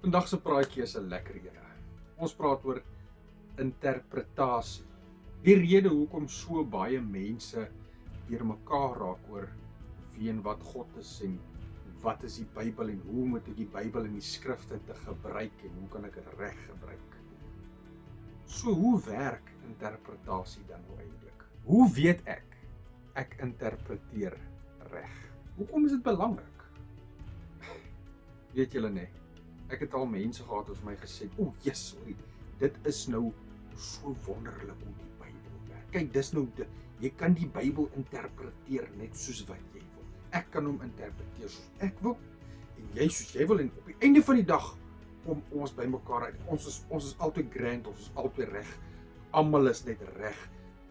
Vandag se praatjie is 'n lekker een. Ons praat oor interpretasie. Die rede hoekom so baie mense deurmekaar raak oor wie en wat God is en wat is die Bybel en hoe moet ek die Bybel en die skrifte te gebruik en hoe kan ek dit reg gebruik? So hoe werk interpretasie dan nou eintlik? Hoe weet ek interpreteer reg? Hoekom is dit belangrik? Weet julle nie? Ek het al mense gehad wat vir my gesê, sorry, dit is nou so wonderlik hoe die Bybel werk. Kyk, dis nou, jy kan die Bybel interpreteer net soos wat jy wil. Ek kan hom interpreteer soos ek wil, en jy soos jy wil, en op die einde van die dag kom ons by mekaar uit. Ons is altyd grand, ons is altyd reg, almal is net reg.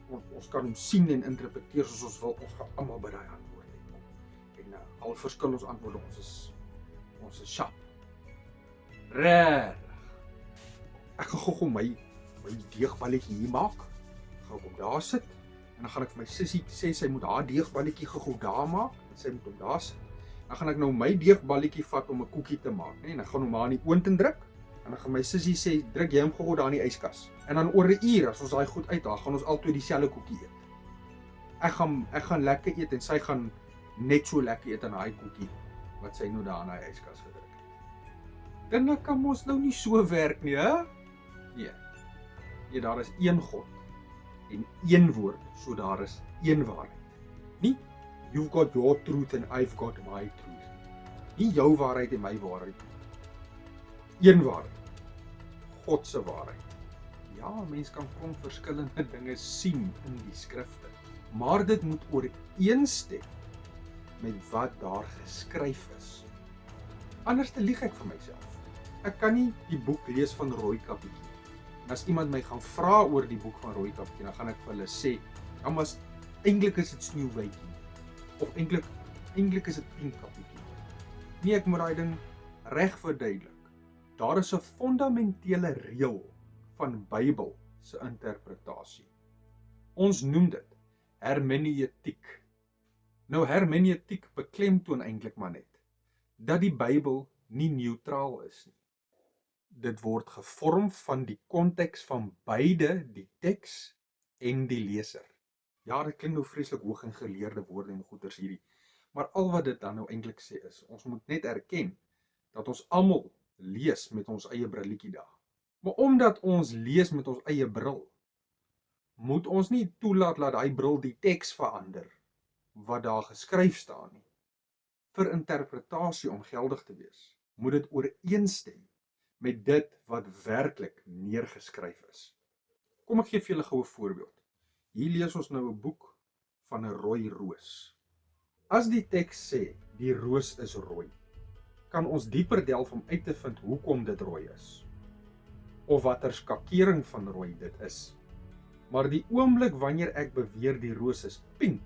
Ons kan hom sien en interpreteer soos ons wil, ons gaan almal by daai antwoord uitkom. En al verskil ons antwoorde, ons is sharp. Reg. Ek gaan gou my deegballetjie hier maak. Gaan kom daar sit en dan gaan ek vir my sussie sê sy moet haar deegballetjie gou daar maak en sy moet hom daar sit. Dan gaan ek nou my deegballetjie vat om 'n koekie te maak, en dan gaan hom maar in die oond druk en dan gaan my sussie sê druk jy hom gou daar in die yskas. En dan oor 'n uur as ons daai goed uithaal, gaan ons albei dieselfde koekie eet. Ek gaan lekker eet en sy gaan net so lekker eet aan daai koekie wat sy nou daar in die yskas gedruk het. Dinge kan mos nou nie so werk nie, hè? Nee, daar is een God en een woord, so daar is een waarheid. Nie, you've got your truth and I've got my truth. Nie jou waarheid en my waarheid. Een waarheid. God se waarheid. Ja, mens kan klomp verskillende dinge sien in die skrifte, maar dit moet ooreenstem met wat daar geskryf is. Anders te lieg ek vir myself. Ek kan nie die boek lees van Rooikappietjie. En as iemand my gaan vra oor die boek van Rooikappietjie, dan gaan ek vir hulle sê, ja, maar eintlik is dit Sneeuwwitjie. Of eintlik is dit Pinkkappietjie. Nee, ek moet daai ding reg verduidelik. Daar is 'n fundamentele reël van Bybel se interpretasie. Ons noem dit hermeneutiek. Nou hermeneutiek beklemtoon eintlik maar net dat die Bybel nie neutraal is nie. Dit word gevorm van die konteks van beide die teks en die leser. Ja, dit klink nou vreeslik hoog en geleerde woorde en goeters hierdie, maar al wat dit dan nou eintlik sê is, ons moet net erken dat ons almal lees met ons eie brilletjie daar. Maar omdat ons lees met ons eie bril, moet ons nie toelaat dat daai bril die teks verander wat daar geskryf staan nie. Vir interpretasie om geldig te wees, moet dit ooreenstem met dit wat werklik neergeskryf is. Kom ek gee vir julle gou 'n voorbeeld. Hier lees ons nou 'n boek van 'n rooi roos. As die teks sê die roos is rooi, kan ons dieper delf om uit te vind hoekom dit rooi is, of watter skakering van rooi dit is. Maar die oomblik wanneer ek beweer die roos is pink,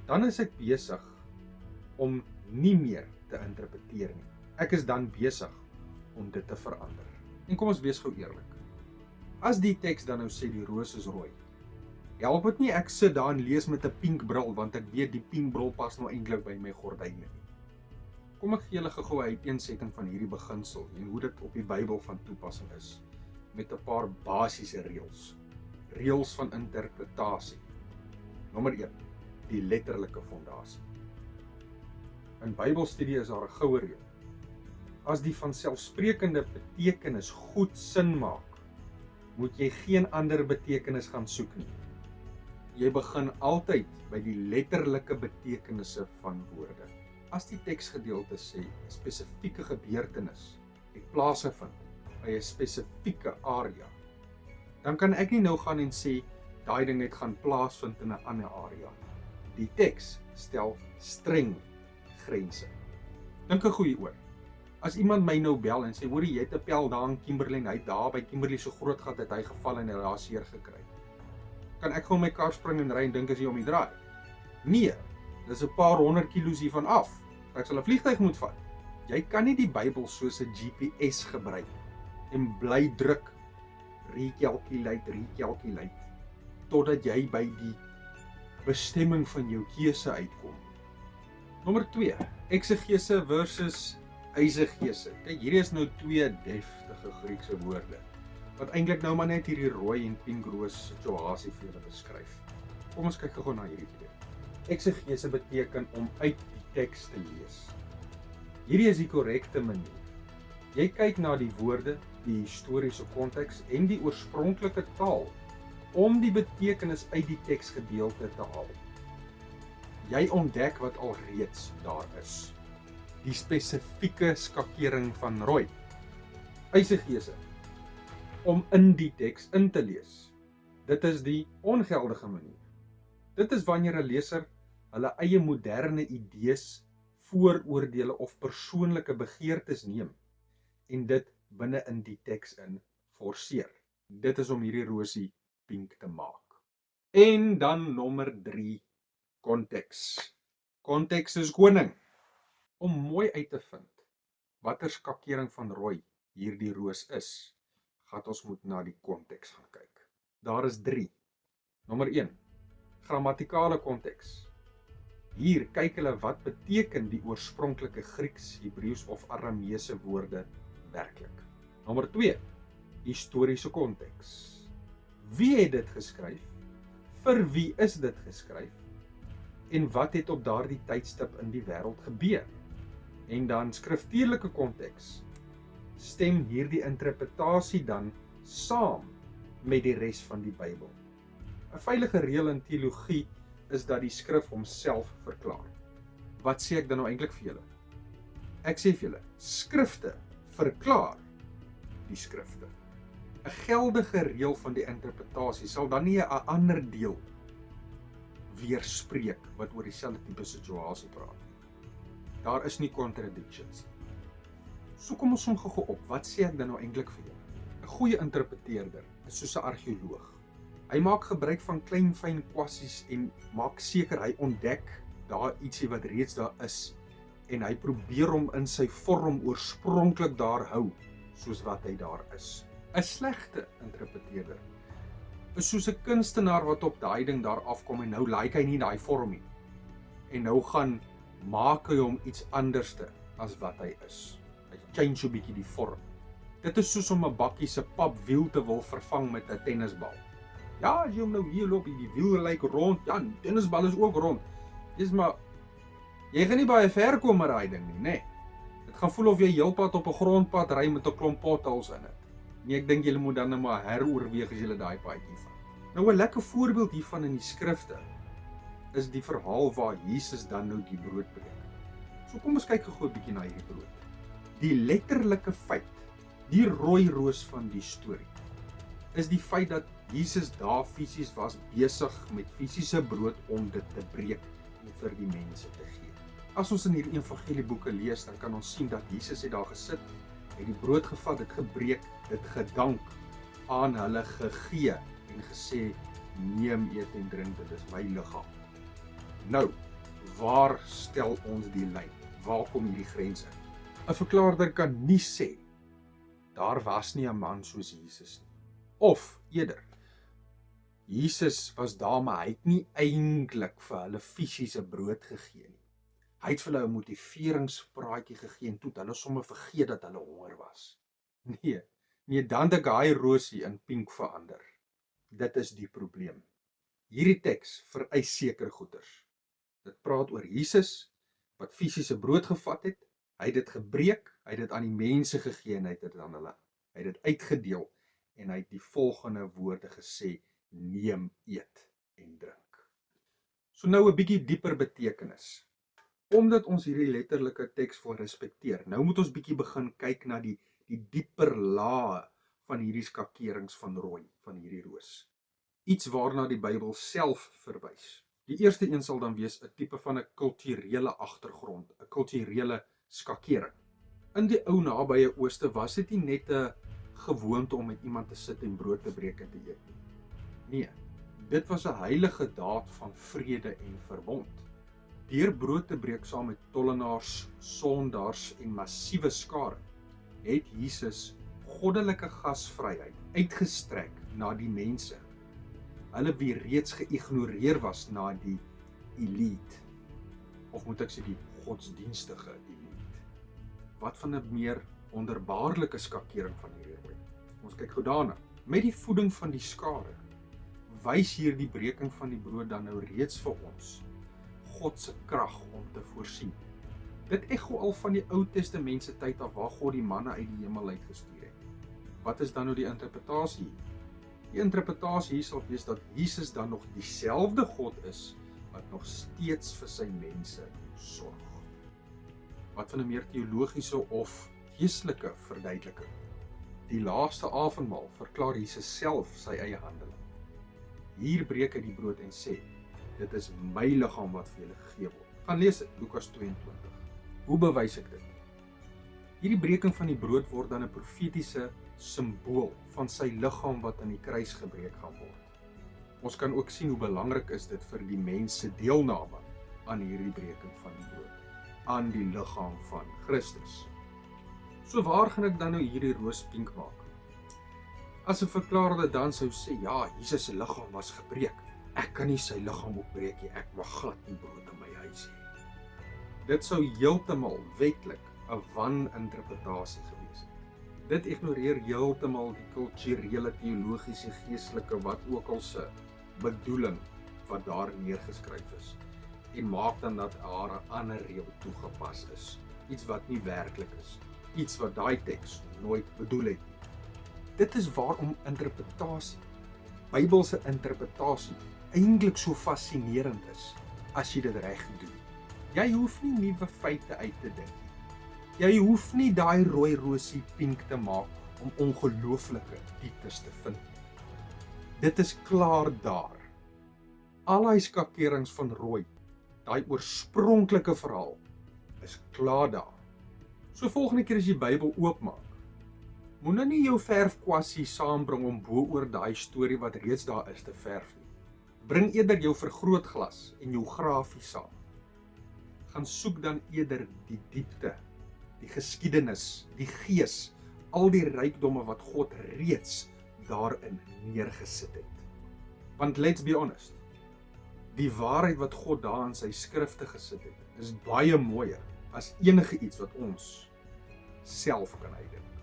dan is ek besig om nie meer te interpreteer nie. Ek is dan besig om dit te verander. En kom ons wees gou eerlik. As die teks dan nou sê die roos is rooi, help dit nie ek sit daar en lees met 'n pink bril, want ek weet die pink bril pas nou eintlik by my gordyne nie. Kom ek gee julle gou 'n uiteensetting van hierdie beginsel en hoe dit op die Bybel van toepassing is, met 'n paar basiese reëls. Reëls van interpretasie. Nommer 1, die letterlike fondasie. In Bybelstudie is daar 'n goue reël. As die vanselfsprekende betekenis goed sin maak, moet jy geen ander betekenis gaan soek nie. Jy begin altyd by die letterlike betekenisse van woorde. As die teksgedeelte sê 'n spesifieke gebeurtenis het plaasgevind by 'n spesifieke area, dan kan ek nie nou gaan en sê daai ding het gaan plaasvind in 'n ander area. Die teks stel streng grense. Dink 'n goeie oor. As iemand my nou bel en sê, hoorie, jy het 'n pel daar in Kimberley, hy het daar by Kimberley so groot gehad dat hy geval en hy daar seer gekry. Kan ek gou my kar spring en ry en dink as hy om die draai? Nee, dis 'n paar 100 kilos hiervan af. Ek sal 'n vliegtuig moet vat. Jy kan nie die Bybel soos 'n GPS gebruik en bly druk recalculate totdat jy by die bestemming van jou keuse uitkom. Nommer 2, eksegese versus Eisegese. Kyk, hierdie is nou twee deftige Griekse woorde, wat eintlik nou maar net hierdie rooi en pink roos situasie vir julle beskryf. Kom ons kyk gou na hierdie twee. Exegese beteken om uit die teks te lees. Hierdie is die korrekte manier. Jy kyk na die woorde, die historiese konteks en die oorspronklike taal om die betekenis uit die teksgedeelte te haal. Jy ontdek wat alreeds daar is. Die spesifieke skakering van rooi. Eisegese. Om in die teks in te lees. Dit is die ongeldige manier. Dit is wanneer 'n leser hulle eie moderne idees, vooroordele of persoonlike begeertes neem en dit binne in die teks in forceer. Dit is om hierdie rosie pink te maak. En dan nommer 3, konteks. Konteks is koning. Om mooi uit te vind watter skakering van rooi hierdie roos is, gaan ons moet na die konteks gaan kyk. Daar is 3. Nommer 1, grammatikale konteks. Hier kyk hulle wat beteken die oorspronklike Grieks, Hebreëus of Arameese woorde werklik. Nommer 2, historiese konteks. Wie het dit geskryf? Vir wie is dit geskryf? En wat het op daardie tydstip in die wêreld gebeur? En dan skriftuurlike konteks. Stem hierdie interpretasie dan saam met die res van die Bybel. 'n Veilige reël in teologie is dat die skrif homself verklaar. Wat sê ek dan nou eintlik vir julle? Ek sê vir julle, skrifte verklaar die skrifte. 'n Geldige reël van die interpretasie sal dan nie 'n ander deel weerspreek wat oor dieselfde tipe situasie praat. Daar is nie contradictions. So kom ons som gou op, wat sê ek dan nou eintlik vir julle? 'n Goeie interpreteerder is soos 'n argeoloog. Hy maak gebruik van klein fyn kwassies en maak seker hy ontdek daar ietsie wat reeds daar is en hy probeer hom in sy vorm oorspronklik daar hou soos wat hy daar is. 'n Slegte interpreteerder is soos 'n kunstenaar wat op daai ding daar afkom en nou like hy nie daai vorm nie. En nou gaan maak hy hom iets anderste as wat hy is. Hy change so 'n bietjie die vorm. Dit is soos om 'n bakkie se papwiel te wil vervang met 'n tennisbal. Ja, as jy hom nou hier loop en die wiel lyk rond, ja, die tennisbal is ook rond. Dis maar jy gaan nie baie ver kom met daai ding nie, nê? Dit gaan voel of jy heelpad op 'n grondpad ry met 'n klomp potholes in dit. Nee, ek dink julle moet dan net maar heroorweeg as julle daai paadjie vat. Nou 'n lekker voorbeeld hiervan in die skrifte is die verhaal waar Jesus dan nou die brood breek. So kom ons kyk gou 'n bietjie na hierdie brood. Die letterlike feit, die rooi roos van die storie, is die feit dat Jesus daar fisies was besig met fisiese brood om dit te breek en vir die mense te gee. As ons in hierdie evangelieboeke lees, dan kan ons sien dat Jesus het daar gesit, het die brood gevat, dit gebreek, dit gedank, aan hulle gegee en gesê, neem, eet en drink, dit is my liggaam. Nou, waar stel ons die lyn? Waar kom hierdie grense? 'n Verklaarder kan nie sê, daar was nie 'n man soos Jesus nie. Of eerder, Jesus was daar, maar hy het nie eintlik vir hulle fisiese brood gegee nie. Hy het vir hulle 'n motiveringspraatjie gegee en toe het hulle sommer vergeet dat hulle honger was. Nee, dan het hy rosie in pink verander. Dit is die probleem. Hierdie teks vereis sekere goeders. Dit praat oor Jesus wat fisiese brood gevat het, hy het dit gebreek, hy het dit aan die mense gegee en hy het dit aan hulle, hy het dit uitgedeel en hy het die volgende woorde gesê, neem, eet en drink. So nou 'n bietjie dieper betekenis. Omdat ons hierdie letterlike teks wil respekteer, nou moet ons bietjie begin kyk na die dieper lae van hierdie skakerings van rooi, van hierdie roos. Iets waarna die Bybel self verwys. Die eerste een sal dan wees 'n tipe van 'n kulturele agtergrond, 'n kulturele skakering. In die ou nabye Ooste was dit nie net 'n gewoonte om met iemand te sit en brood te breek en te eet nie. Nee, dit was 'n heilige daad van vrede en verbond. Deur brood te breek saam met tollenaars, sondaars en massiewe skare, het Jesus goddelike gasvryheid uitgestrek na die mense. Hulle wie reeds geïgnoreer was na die elite, of moet ek sê die godsdienstige elite. wat van 'n meer wonderbaarlike skakering van hierdie rooi? Ons kyk gou daarna. Met die voeding van die skare wys hier die breking van die brood dan nou reeds vir ons God se krag om te voorsien. Dit ego al van die Ou Testamentse tyd af waar God die manne uit die hemel uitgestuur het. Wat is dan nou die interpretasie? Die interpretasie hier sal wees dat Jesus dan nog dieselfde God is wat nog steeds vir sy mense sorg. Wat van 'n meer teologiese of geestelike verduideliking? Die laaste avondmaal verklaar Jesus self sy eie handeling. Hier breek hy die brood en sê, dit is my liggaam wat vir julle gegee word. Gaan lees dit, Lukas 22. Hoe bewys ek dit? Hierdie breking van die brood word dan 'n profetiese simbool van sy liggaam wat aan die kruis gebreek gaan word. Ons kan ook sien hoe belangrik is dit vir die mens se deelname aan hierdie breking van die brood, aan die liggaam van Christus. So waar gaan ek dan nou hierdie roos pink maak? As 'n verklaarder dan sou sê, ja, Jesus se liggaam was gebreek. Ek kan nie sy liggaam opbreek nie, ek mag glad nie brood in my huis hê. Dit sou heeltemal wetlik 'n waninterpretasie gewees het. Dit ignoreer heeltemal die kulturele, teologiese, geestelike, wat ook al se bedoeling wat daar neergeskryf is en maak dan dat daar 'n ander reël toegepas is. Iets wat nie werklik is. Iets wat daai teks nooit bedoel het nie. Dit is waarom interpretasie, Bybelse interpretasie, eintlik so fascinerend is as jy dit reg doen. Jy hoef nie nuwe feite uit te dink nie. Jy hoef nie daai rooi rosie pink te maak om ongelooflike dieptes te vind nie. Dit is klaar daar. Al die skakerings van rooi, daai oorspronklike verhaal, is klaar daar. So volgende keer as jy Bybel oopmaak, moenie nie jou verfkwassie saambring om bo oor daai storie wat reeds daar is te verf nie. Bring eerder jou vergrootglas en jou grafie saam. Gaan soek dan eerder die diepte, die geskiedenis, die gees, al die rykdomme wat God reeds daarin neergesit het. Want let's be honest, die waarheid wat God daar in sy skrifte gesit het, is baie mooier as enige iets wat ons self kan uitdink.